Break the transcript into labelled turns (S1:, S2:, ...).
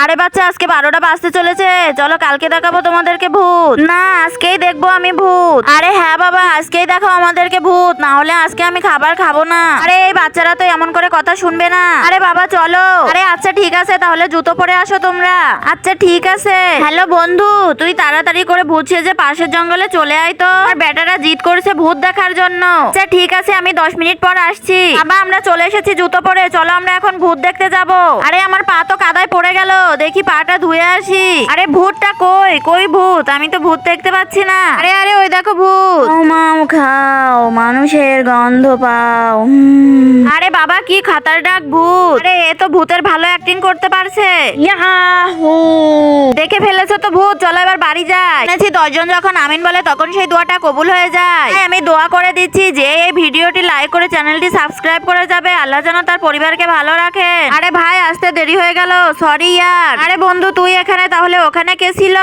S1: আরে বাচ্চা, আজকে 12টা বাজতে চলেছে, চলো কালকে দেখাবো তোমাদেরকে ভূত। না, আজকেই দেখবো আমি ভূত। আরে হ্যাঁ বাবা, আজকেই দেখাও আমাদেরকে ভূত, না হলে আজকে আমি খাবার খাবো না। আরে এই বাচ্চারা তো এমন করে কথা শুনবে না। আরে বাবা চলো। আরে আচ্ছা ঠিক আছে, তাহলে জুতো পরে আসো তোমরা। আচ্ছা ঠিক আছে। হ্যালো বন্ধু, তুই তাড়াতাড়ি করে ভূত সেজে পাশের জঙ্গলে চলে আয় তো। আর বেটারা জিদ করেছে ভূত দেখার জন্য। আচ্ছা ঠিক আছে, আমি 10 মিনিট পর আসছি। বাবা আমরা চলে এসেছি জুতো পরে, চলো আমরা এখন ভূত দেখতে যাব। আরে আমার পা তো কাদায় পড়ে গেল, দেখি পাটা ধুয়ে আসি। আরে ভূতটা কই কই ভূত, আমি তো ভূত দেখতে পাচ্ছি না। আরে আরে ওই দেখো ভূত। মাও খাও, মানুষের গন্ধ পাও। আরে বাবা কি খাতারনাক ভূত। আরে এ তো ভূতের ভালো অ্যাক্টিং করতে পারছে। ইয়াহু, দেখে ফেলেছো তো ভূত, চলো এবার বাড়ি যাই। শুনেছি 10 জন যখন আমিন বলে তখন সেই দোয়াটা কবুল হয়ে যায়। তাই আমি দোয়া করে দিচ্ছি যে এই ভিডিওটি লাইক করে চ্যানেলটি সাবস্ক্রাইব করে যাবে, আল্লাহ যেন তার পরিবারকে ভালো রাখে। আরে ভাই আসতে দেরি হয়ে গেল, সরি ইয়ার। আরে বন্ধু তুই এখানে, তাহলে ওখানে কে ছিল?